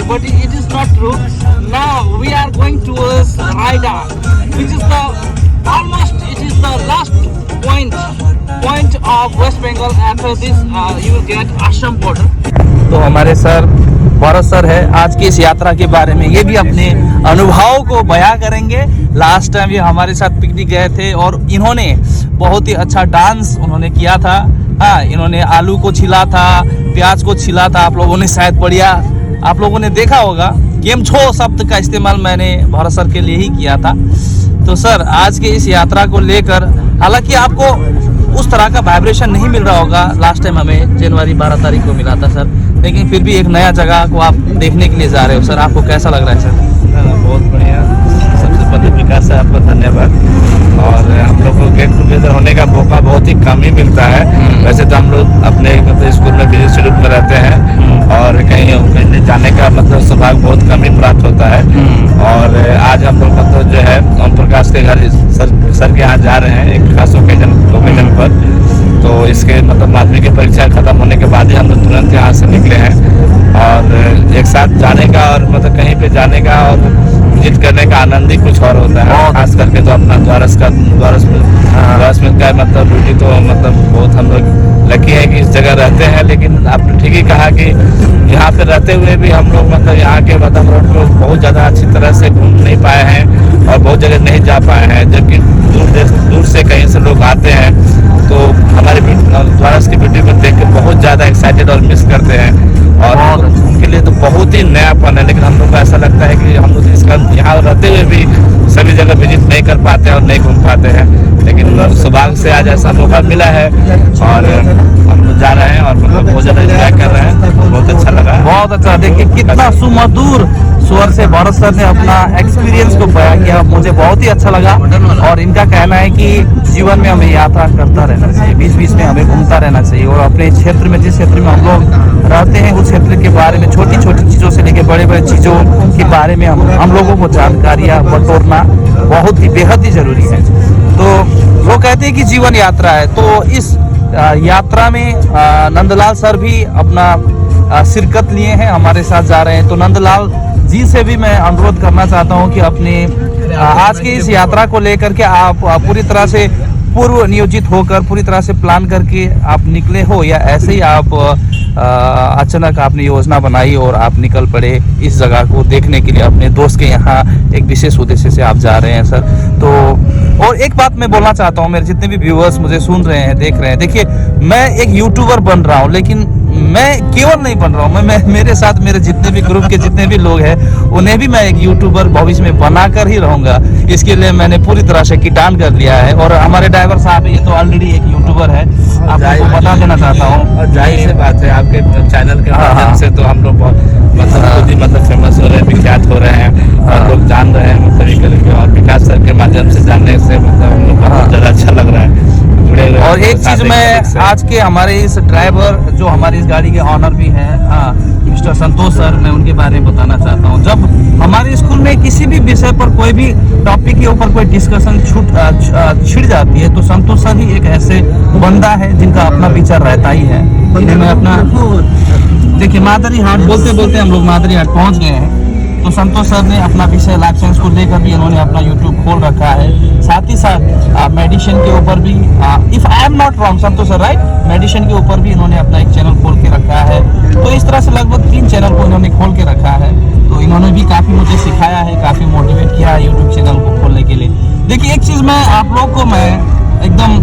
but it is not true. Now we are going towards Raida, which is the last point of West Bengal. After this, you will get Assam border. तो हमारे sir Bharat sir है आज की इस यात्रा के बारे में ये भी अपने अनुभव को बयां करेंगे। लास्ट टाइम ये हमारे साथ पिकनिक गए थे और इन्होंने बहुत ही अच्छा डांस उन्होंने किया था। हाँ, इन्होंने आलू को छिला था, प्याज को छिला था। आप लोगों ने शायद बढ़िया आप लोगों ने देखा होगा। केम छो शब्द का इस्तेमाल मैंने भरत सर के लिए ही किया था। तो सर आज के इस यात्रा को लेकर, हालांकि आपको उस तरह का वाइब्रेशन नहीं मिल रहा होगा, लास्ट टाइम हमें जनवरी 12 तारीख को मिला था सर, लेकिन फिर भी एक नया जगह को आप देखने के लिए जा रहे हो सर, आपको कैसा लग रहा है सर? बहुत बढ़िया। सबसे पहले विकास से आपका धन्यवाद। और हम लोग को गेट टुगेदर होने का मौका बहुत ही कम ही मिलता है। वैसे तो हम लोग अपने मतलब स्कूल में बिजी शेड्यूल में रहते हैं और कहीं जाने का मतलब सौभाग्य बहुत कम ही प्राप्त होता है। और आज हम लोग मतलब जो है ओम प्रकाश के घर सर के यहाँ जा रहे हैं एक खास ओकेजन पर। तो इसके मतलब माध्यमिक की परीक्षा खत्म होने के बाद ही हम लोग तुरंत यहाँ से निकले हैं और एक साथ जाने का और मतलब कहीं पे जाने का और विजिट करने का आनंद ही कुछ और होता है। खास करके तो अपना द्वारस में का मतलब ड्यूटी तो मतलब बहुत हम लोग लकी है कि इस जगह रहते हैं। लेकिन आपने ठीक ही कहा कि यहाँ पे रहते हुए भी हम लोग मतलब यहाँ के वातावरण को बहुत ज़्यादा अच्छी तरह से घूम नहीं पाए हैं और बहुत जगह नहीं जा पाए हैं। जबकि दूर से कहीं से लोग आते हैं तो हमारे द्वारस की वीडियो को देख के बहुत ज़्यादा एक्साइटेड और मिस करते हैं और उनके लिए तो बहुत ही नयापन है। लेकिन हम लोग को ऐसा लगता है कि हम लोग इसका यहाँ रहते हुए भी सभी जगह विजिट नहीं कर पाते हैं और नहीं घूम पाते हैं। लेकिन सौभाग्य से आज ऐसा मौका मिला है और हम लोग जा रहे हैं और मतलब बहुत ज़्यादा एंजॉय कर रहे हैं। बहुत अच्छा लगा, बहुत अच्छा। देखिए कितना सुमधुर स्वर से भरत सर ने अपना एक्सपीरियंस को बयां किया, मुझे बहुत ही अच्छा लगा। और इनका कहना है कि जीवन में हमें यात्रा करता रहना चाहिए, बीच बीच में हमें घूमता रहना चाहिए और अपने क्षेत्र में जिस क्षेत्र में हम लोग रहते हैं उस क्षेत्र के बारे में छोटी छोटी चीज़ों से लेकर बड़े बड़े चीज़ों के बारे में हम लोगों को जानकारियाँ बटोरना बहुत ही बेहद ही जरूरी है। तो लोग कहते हैं कि जीवन यात्रा है, तो इस यात्रा में नंदलाल सर भी अपना शिरकत लिए हैं, हमारे साथ जा रहे हैं। तो नंदलाल जी से भी मैं अनुरोध करना चाहता हूं कि अपने आज की इस यात्रा को लेकर के आप पूरी तरह से पूर्व नियोजित होकर पूरी तरह से प्लान करके आप निकले हो या ऐसे ही आप अचानक आपने योजना बनाई और आप निकल पड़े इस जगह को देखने के लिए अपने दोस्त के यहाँ एक विशेष उद्देश्य से आप जा रहे हैं सर? तो और एक बात मैं बोलना चाहता हूँ, मेरे जितने भी व्यूअर्स मुझे सुन रहे हैं देख रहे हैं, देखिए मैं एक यूट्यूबर बन रहा हूँ, लेकिन मैं केवल नहीं बन रहा हूँ, मैं मेरे साथ मेरे जितने भी ग्रुप के जितने भी लोग हैं उन्हें भी मैं एक यूट्यूबर भविष्य में बनाकर ही रहूंगा। इसके लिए मैंने पूरी तरह से किटान कर लिया है और हमारे ड्राइवर साहब ये तो ऑलरेडी एक यूट्यूबर है, आपको बता देना चाहता हूँ। और जाहिर सी बात है आपके चैनल के माध्यम से तो हम लोग मतलब फेमस हो रहे हैं, विख्यात हो रहे हैं और लोग जान रहे हैं मतलब और विकास सर के माध्यम से जानने से मतलब हम लोग बहुत ज़्यादा अच्छा लग रहा है। और एक चीज मैं आज के हमारे इस ड्राइवर जो हमारी इस गाड़ी के ऑनर भी हैं मिस्टर संतोष सर, मैं उनके बारे में बताना चाहता हूँ। जब हमारे स्कूल में किसी भी विषय पर कोई भी टॉपिक के ऊपर कोई डिस्कशन छिड़ जाती है तो संतोष सर ही एक ऐसे बंदा है जिनका अपना विचार रहता ही है। मैं अपना देखिए मादरी हाट बोलते बोलते हम लोग मादरी हाट पहुँच गए हैं। तो संतोष सर ने अपना विषय लाइफ साइंस को लेकर भी इन्होंने अपना यूट्यूब खोल रखा है। साथ ही साथ मेडिसिन के ऊपर भी if I am not wrong Santosh sir right, medicine के ऊपर भी इन्होंने अपना एक चैनल खोल के रखा है। तो इस तरह से लगभग 3 चैनल को इन्होंने खोल के रखा है। तो इन्होंने भी काफ़ी मुझे सिखाया है, काफ़ी मोटिवेट किया है यूट्यूब चैनल को खोलने के लिए। देखिए एक चीज़ मैं आप लोग को मैं एकदम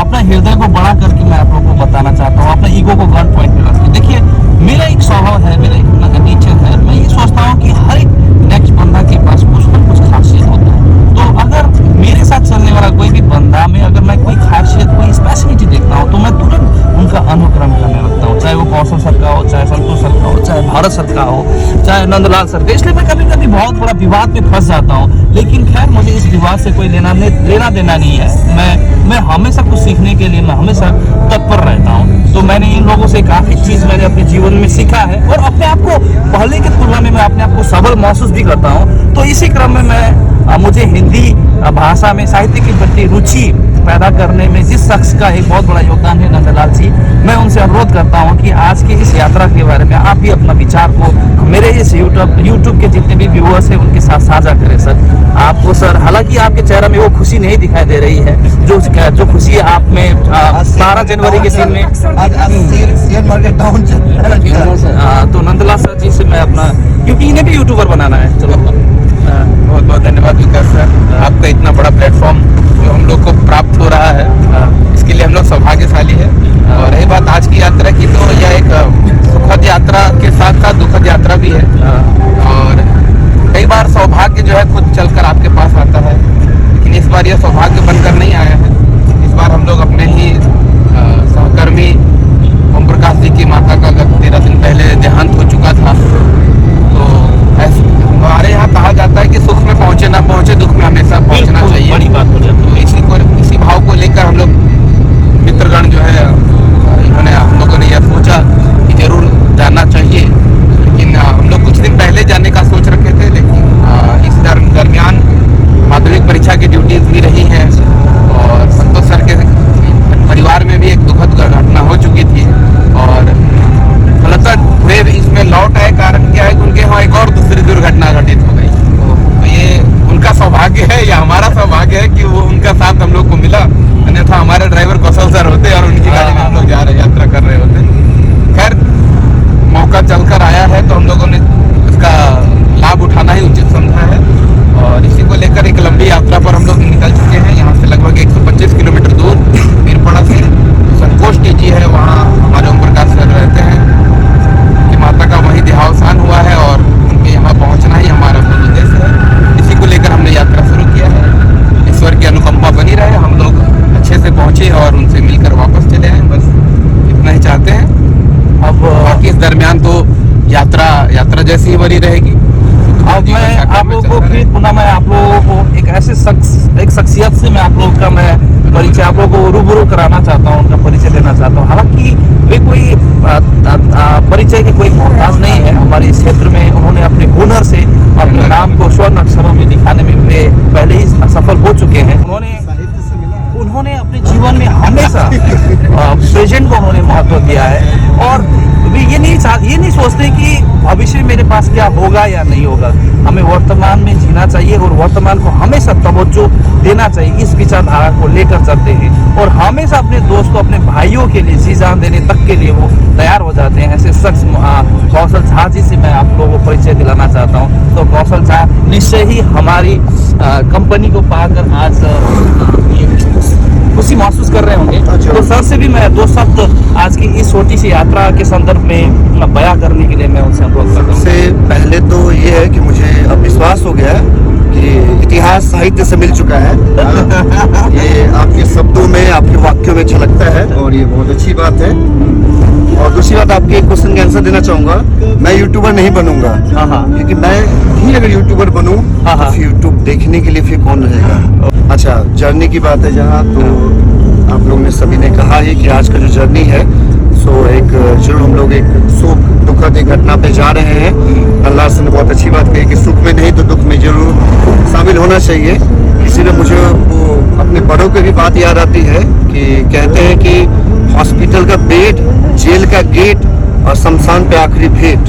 अपना हृदय को बड़ा करके मैं आप लोग को बताना चाहता हूँ, अपने ईगो को गन पॉइंट पे रख के। देखिए मेरा एक स्वभाव है, मेरा एक नेचर है, मैं ये सोचता हूँ कि हर एक नेक्स्ट बंदा के पास कुछ ना कुछ खासियत होता है। तो अगर मेरे साथ चलने वाला कोई भी बंदा में अगर मैं कोई खासियत कोई स्पेशलिटी देखता हूँ तो मैं तुरंत उनका अनुकरण करने लगता हूँ, चाहे वो कौशल सर का हो, चाहे संतोष सर का हो, चाहे भारत सर का हो, चाहे नंदलाल सर का। इसलिए मैं कभी कभी बहुत बड़ा विवाद में फंस जाता हूँ, लेकिन खैर मुझे इस विवाद से कोई लेना देना नहीं है। मैं हमेशा कुछ सीखने के लिए मैं हमेशा तत्पर रहता हूँ। तो मैंने इन लोगों से काफ़ी चीज़ मैंने अपने जीवन में सीखा है और अपने आप को पहले की तुलना में मैं अपने आप को सबल महसूस भी करता हूँ। तो इसी क्रम में मुझे हिंदी भाषा में, साहित्य के प्रति रुचि पैदा करने में जिस शख्स का एक बहुत बड़ा योगदान है नंदलाल जी, मैं उनसे अनुरोध करता हूं कि आज की इस यात्रा के बारे में आप भी अपना विचार को मेरे इस यूट्यूब के जितने भी व्यूअर्स हैं उनके साथ साझा करें सर। आपको सर, हालांकि आपके चेहरे में वो खुशी नहीं दिखाई दे रही है जो खुशी आप में 12 जनवरी के दिन में, तो नंदलाल सर जी से मैं अपना, क्योंकि इन्हें भी यूट्यूबर बनाना है। चलो बहुत बहुत धन्यवाद विकास सर, आपका इतना बड़ा प्लेटफॉर्म जो हम लोग को प्राप्त हो रहा है, इसके लिए हम लोग सौभाग्यशाली है। और रही बात आज की यात्रा की, तो यह एक सुखद यात्रा के साथ साथ दुखद यात्रा भी है। और कई बार सौभाग्य जो है खुद चलकर आपके पास आता है, लेकिन इस बार यह सौभाग्य बनकर नहीं आया है। इस बार हम लोग अपने ही सहकर्मी ओम प्रकाश जी की माता का 13 दिन पहले देहांत हो चुका था, तो हमारे यहाँ कहा जाता है कि सुख में पहुँचे ना पहुँचे, दुख में हमेशा पहुँचना चाहिए। बड़ी बात हो जाती है। तो इसी भाव को लेकर हम लोग मित्रगण जो है, इन्होंने हम लोगों ने यह सोचा कि जरूर जाना चाहिए, लेकिन हम लोग कुछ दिन पहले जाने का सोच रखे थे, लेकिन इस दरमियान माध्यमिक परीक्षा की ड्यूटीज भी रही हैं और संतोष सर के परिवार में भी एक दुखद घटना हो चुकी थी। और फलतः वे इसमें लौट आए, कारण क्या है कि उनके यहाँ एक और दूसरी दुर्घटना घटित हो गई। तो ये उनका सौभाग्य है या हमारा सौभाग्य है कि वो उनका साथ हम लोग को मिला, अन्यथा हमारे ड्राइवर कौशल सर होते और उनकी गाड़ी में हम लोग जा रहे यात्रा कर रहे होते। खैर, मौका चलकर आया है तो हम लोगों ने इसका लाभ उठाना ही उचित समझा है। और इसी को लेकर एक लंबी यात्रा पर हम लोग निकल चुके हैं। यहाँ से लगभग 125 किलोमीटर दूर वीरपड़ा से संकोष्ठी जी है, वहाँ हमारे ओम प्रकाश सर रहते हैं, कि माता का वही देहावसान हुआ है और उनके यहाँ पहुँचना ही हमारा उद्देश्य है। इसी को लेकर हमने यात्रा शुरू किया है। ईश्वर की अनुकंपा बनी रहे, हम लोग अच्छे से पहुँचे और उनसे मिलकर वापस चले आए, बस इतना ही चाहते हैं। अब बाकी इस दरमियान तो यात्रा जैसी ही बनी रहेगी। अब मैं आप लोगों को फिर पुनः मैं आप लोगों को एक ऐसे एक शख्सियत से मैं आप लोगों का मैं परिचय आप लोगों को रूबरू कराना चाहता हूँ, उनका परिचय देना चाहता हूँ। हालांकि वे कोई परिचय के कोई मोहताज नहीं है हमारे इस क्षेत्र में। उन्होंने अपने हुनर से अपने नाम को स्वर्ण अक्षरों में दिखाने में वे पहले ही सफल हो चुके हैं। उन्होंने अपने जीवन में हमेशा प्रेजेंट को उन्होंने महत्व दिया है और वे ये नहीं सोचते कि भविष्य मेरे पास क्या होगा या नहीं होगा। हमें वर्तमान में जीना चाहिए और वर्तमान को हमेशा तवज्जो देना चाहिए, इस विचारधारा को लेकर चलते हैं और हमेशा अपने दोस्तों, अपने भाइयों के लिए जी जान देने तक के लिए वो तैयार हो जाते हैं। ऐसे शख्स कौशल झा जी से मैं आप लोगों को परिचय दिलाना चाहता हूँ। तो कौशल झा निश्चय ही हमारी कंपनी को पाकर आज खुशी महसूस कर रहे होंगे। तो सर से भी मैं 2 शब्द आज की इस छोटी सी यात्रा के संदर्भ में बयां करने के लिए मैं उनसे अनुरोध करता हूं। सबसे पहले तो ये है कि मुझे अब विश्वास हो गया है कि इतिहास साहित्य से मिल चुका है। ये आपके शब्दों में, आपके वाक्यों में झलकता है और ये बहुत अच्छी बात है। और दूसरी बात, आपके एक क्वेश्चन का आंसर देना चाहूंगा। मैं यूट्यूबर नहीं बनूंगा, क्योंकि मैं ही अगर यूट्यूबर बनूं तो यूट्यूब देखने के लिए फिर कौन रहेगा। अच्छा, जर्नी की बात है जहाँ, तो आप लोग ने सभी ने कहा ही कि आज का जो जर्नी है सो एक जरूर हम लोग एक सुख दुखद एक घटना पे जा रहे हैं। अल्लाह से ने बहुत अच्छी बात कही कि सुख में नहीं तो दुख में जरूर शामिल होना चाहिए। इसीलिए मुझे वो अपने बड़ों की भी बात याद आती है कि कहते हैं कि हॉस्पिटल का बेड, जेल का गेट और शमशान पे आखिरी भेंट।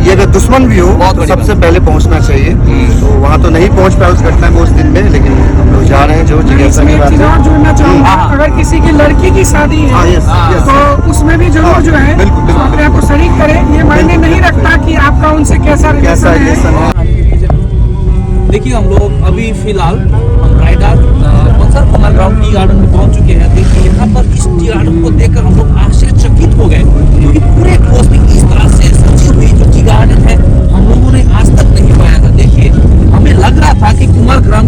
ये अगर दुश्मन भी हो तो सबसे पहले पहुंचना चाहिए। तो वहाँ तो नहीं पहुंच पाया उस घटना में उस दिन में, लेकिन हम लोग जा रहे हैं जो जिज्ञासा की बात है। जोड़ना चाहूँगा, अगर किसी की लड़की की शादी है तो उसमें भी जरूर जो है अपने आप को शरीक करें। ये मायने नहीं रखता कि आपका उनसे कैसा रिलेशन है। देखिए, हम लोग अभी फिलहाल रायदार कुमार ग्राउंड टी गार्डन में पहुंच चुके हैं। देखिए, यहाँ पर इस टी गार्डन को देखकर हम लोग आश्चर्यचकित हो गए, क्योंकि पूरे कोस में इस तरह से सजी हुई जो टी गार्डन है हम लोगों ने आज तक नहीं पाया था। देखिए, हमें लग रहा था कि कुमार ग्राम